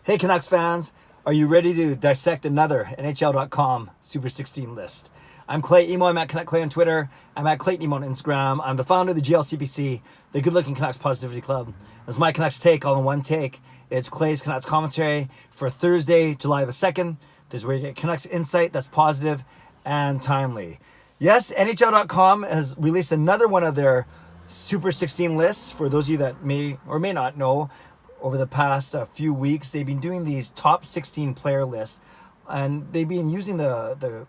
Hey Canucks fans, are you ready to dissect another NHL.com Super 16 list? I'm Clay Emo, I'm at Canuck Clay on Twitter, I'm at Clayton Emo on Instagram, I'm the founder of the GLCPC, the Good Looking Canucks Positivity Club. It's my Canucks take, all in one take. It's Clay's Canucks commentary for Thursday, July the 2nd. This is where you get Canucks insight that's positive and timely. Yes, NHL.com has released another one of their Super 16 lists. For those of you that may or may not know, over the past few weeks, they've been doing these top 16 player lists, and they've been using the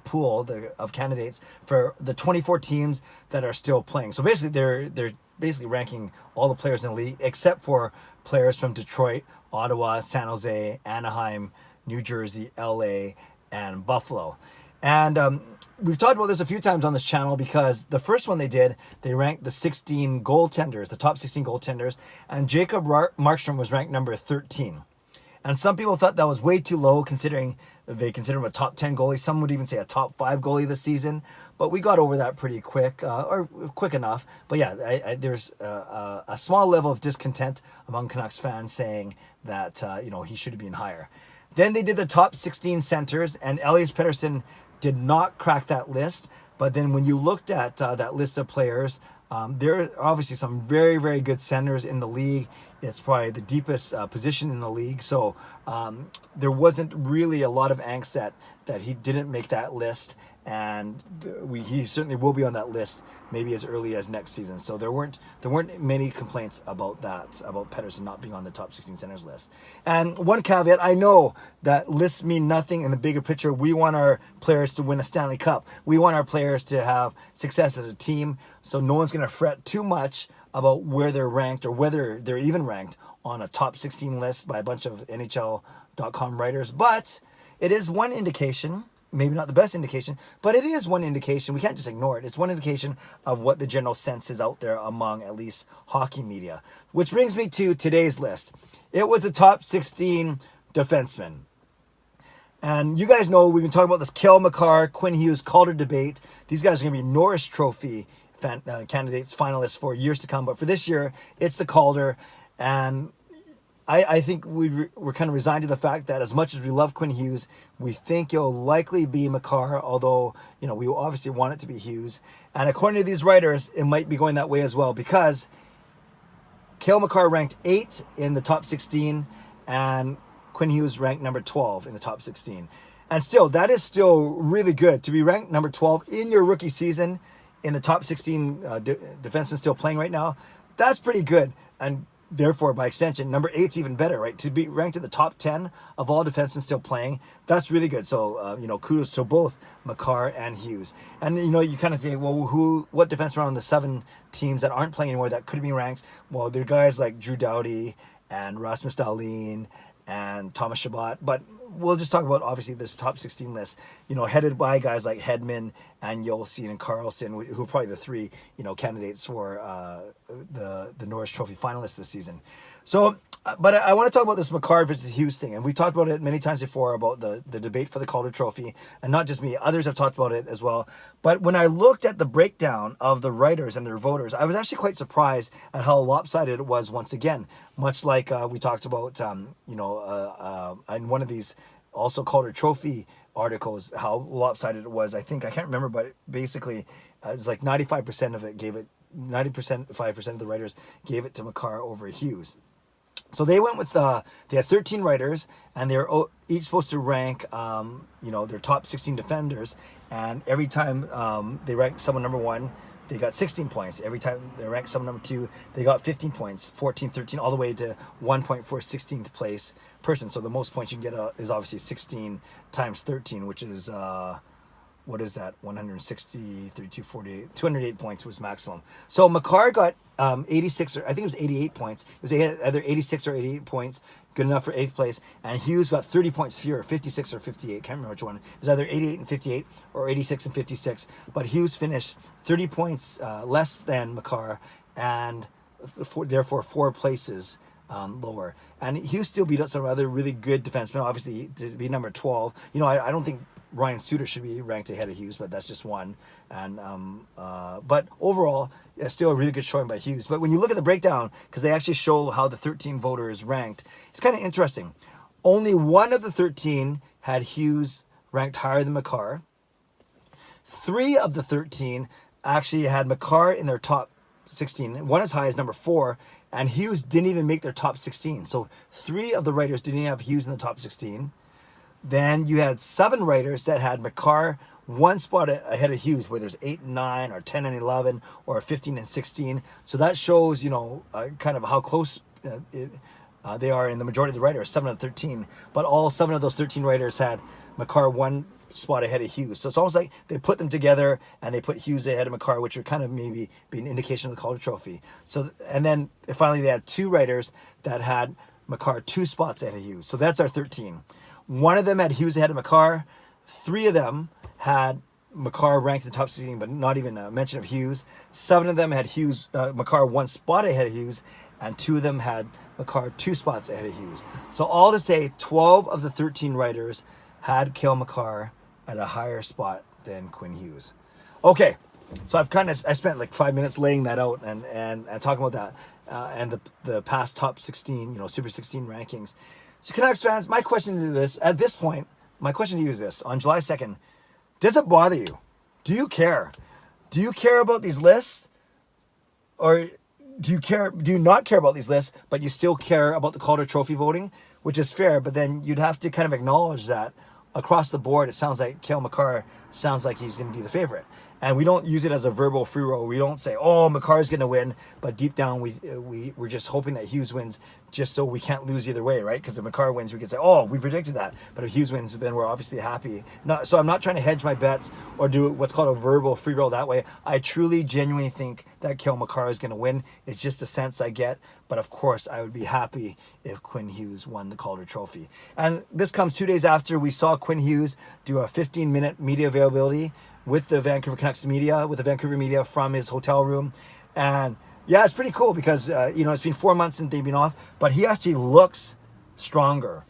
pool of candidates for the 24 teams that are still playing. So basically, they're basically ranking all the players in the league except for players from Detroit, Ottawa, San Jose, Anaheim, New Jersey, LA, and Buffalo. And we've talked about this a few times on this channel because the first one they did, they ranked the 16 goaltenders, the top 16 goaltenders, and Jacob Markstrom was ranked number 13. And some people thought that was way too low considering they consider him a top 10 goalie. Some would even say a top 5 goalie this season. But we got over that pretty quick, or quick enough. But yeah, there's a small level of discontent among Canucks fans saying that he should have been higher. Then they did the top 16 centers, and Elias Pettersson did not crack that list. But then when you looked at that list of players, there are obviously some very, very good centers in the league. It's probably the deepest position in the league. So there wasn't really a lot of angst that he didn't make that list. And he certainly will be on that list maybe as early as next season. So there weren't many complaints about that, about Pettersson not being on the top 16 centers list. And one caveat, I know that lists mean nothing in the bigger picture. We want our players to win a Stanley Cup. We want our players to have success as a team. So no one's going to fret too much about where they're ranked or whether they're even ranked on a top 16 list by a bunch of NHL.com writers. But it is one indication, maybe not the best indication, but it is one indication. We can't just ignore it. It's one indication of what the general sense is out there among at least hockey media. Which brings me to today's list. It was the top 16 defensemen. And you guys know we've been talking about this Cale Makar, Quinn Hughes, Calder debate. These guys are going to be Norris Trophy candidates, finalists for years to come. But for this year, it's the Calder. And I think we're kind of resigned to the fact that as much as we love Quinn Hughes, we think it'll likely be Makar, although, we obviously want it to be Hughes. And according to these writers, it might be going that way as well because Cale Makar ranked 8 in the top 16 and Quinn Hughes ranked number 12 in the top 16. And still, that is still really good to be ranked number 12 in your rookie season in the top 16 defensemen still playing right now. That's pretty good. And therefore, by extension, number 8's even better, right? To be ranked in the top 10 of all defensemen still playing, that's really good. So, kudos to both Makar and Hughes. And, you kind of think, well, what defensemen are on the 7 teams that aren't playing anymore that could be ranked? Well, there are guys like Drew Doughty and Rasmus Dahlin and Thomas Chabot. But we'll just talk about, obviously, this top 16 list, headed by guys like Hedman and Yolcine and Carlson, who are probably the 3, candidates for the Norris Trophy finalists this season. So, but I want to talk about this Makar versus Hughes thing. And we talked about it many times before about the debate for the Calder Trophy. And not just me, others have talked about it as well. But when I looked at the breakdown of the writers and their voters, I was actually quite surprised at how lopsided it was once again. Much like we talked about, in one of these also Calder Trophy articles, how lopsided it was. I can't remember, but basically it's like 95% of it 5% of the writers gave it to Makar over Hughes. So they went with, they had 13 writers, and they're each supposed to rank, their top 16 defenders. And every time they ranked someone number 1, they got 16 points. Every time they ranked someone number 2, they got 15 points, 14, 13, all the way to 1 point for 16th place person. So the most points you can get is obviously 16 times 13, which is, what is that? 160, 32, 48, 208 points was maximum. So Makar got 86, or I think it was 88 points. It was either 86 or 88 points, good enough for 8th place. And Hughes got 30 points fewer, 56 or 58. Can't remember which one. It was either 88 and 58 or 86 and 56. But Hughes finished 30 points less than Makar, and therefore 4 places lower. And Hughes still beat out some other really good defensemen, obviously, to be number 12. I don't think Ryan Suter should be ranked ahead of Hughes, but that's just one. And but overall, it's still a really good showing by Hughes. But when you look at the breakdown, because they actually show how the 13 voters ranked, it's kind of interesting. Only one of the 13 had Hughes ranked higher than Makar. 3 of the 13 actually had Makar in their top 16. One as high as number 4, and Hughes didn't even make their top 16. So 3 of the writers didn't have Hughes in the top 16. Then you had 7 writers that had Makar 1 spot ahead of Hughes, where there's 8 and 9, or 10 and 11, or 15 and 16. So that shows, kind of how close they are in the majority of the writers, 7 of 13. But all 7 of those 13 writers had Makar 1 spot ahead of Hughes. So it's almost like they put them together and they put Hughes ahead of Makar, which would kind of maybe be an indication of the Calder Trophy. So, and then finally they had 2 writers that had Makar 2 spots ahead of Hughes. So that's our 13. 1 of them had Hughes ahead of Makar. 3 of them had Makar ranked in the top 16, but not even a mention of Hughes. 7 of them had Makar 1 spot ahead of Hughes, and 2 of them had Makar 2 spots ahead of Hughes. So all to say, 12 of the 13 writers had Cale Makar at a higher spot than Quinn Hughes. Okay, so I spent like 5 minutes laying that out and talking about that and the past top 16, Super 16 rankings. So Canucks fans, my question to you is this: on July 2nd, does it bother you? Do you care? Do you care about these lists, or do you not care about these lists, but you still care about the Calder Trophy voting, which is fair, but then you'd have to kind of acknowledge that across the board, it sounds like Cale Makar sounds like he's going to be the favorite. And we don't use it as a verbal free roll. We don't say, oh, Makar's going to win, but deep down we're just hoping that Hughes wins, just so we can't lose either way, right? Because if Makar wins, we can say, oh, we predicted that. But if Hughes wins, then we're obviously happy. So I'm not trying to hedge my bets or do what's called a verbal free roll that way. I truly, genuinely think that Cale Makar is going to win. It's just a sense I get. But of course, I would be happy if Quinn Hughes won the Calder Trophy. And this comes 2 days after we saw Quinn Hughes do a 15-minute media availability with the Vancouver Canucks media, with the Vancouver media from his hotel room. And yeah, it's pretty cool because, it's been 4 months since they've been off, but he actually looks stronger,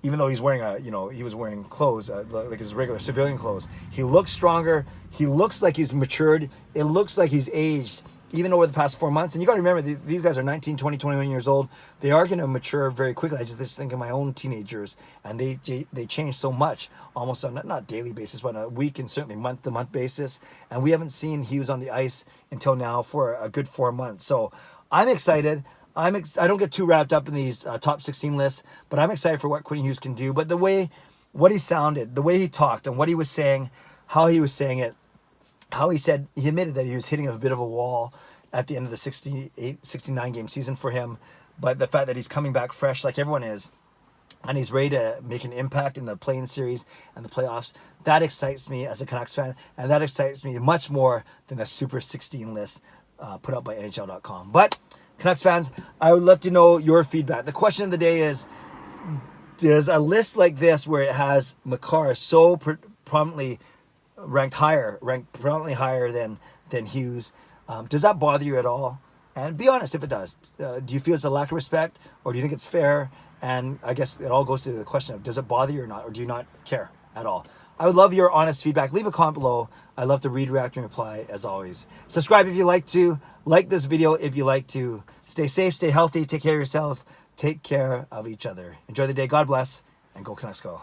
even though he's wearing he was wearing clothes, like his regular civilian clothes. He looks stronger. He looks like he's matured. It looks like he's aged, even over the past 4 months. And you got to remember, these guys are 19, 20, 21 years old. They are going to mature very quickly. I just think of my own teenagers, and they change so much, almost on not daily basis, but on a week and certainly month-to-month basis. And we haven't seen Hughes on the ice until now for a good 4 months. So I'm excited. I don't get too wrapped up in these top 16 lists, but I'm excited for what Quinn Hughes can do. But what he sounded, the way he talked, and what he was saying, how he was saying it, how he admitted that he was hitting a bit of a wall at the end of the 69 game season for him, but the fact that he's coming back fresh like everyone is, and he's ready to make an impact in the play-in series and the playoffs, that excites me as a Canucks fan, and that excites me much more than a Super 16 list put out by NHL.com. But Canucks fans, I would love to know your feedback. The question of the day is, does a list like this, where it has Makar so prominently ranked prominently higher than Hughes, does that bother you at all? And be honest if it does. Do you feel it's a lack of respect, or do you think it's fair? And I guess it all goes to the question of, does it bother you or not, or do you not care at all? I would love your honest feedback. Leave a comment below. I love to read, react, and reply as always. Subscribe if you like to. Like this video if you like to. Stay safe, stay healthy, take care of yourselves, take care of each other. Enjoy the day. God bless, and go Canucks go.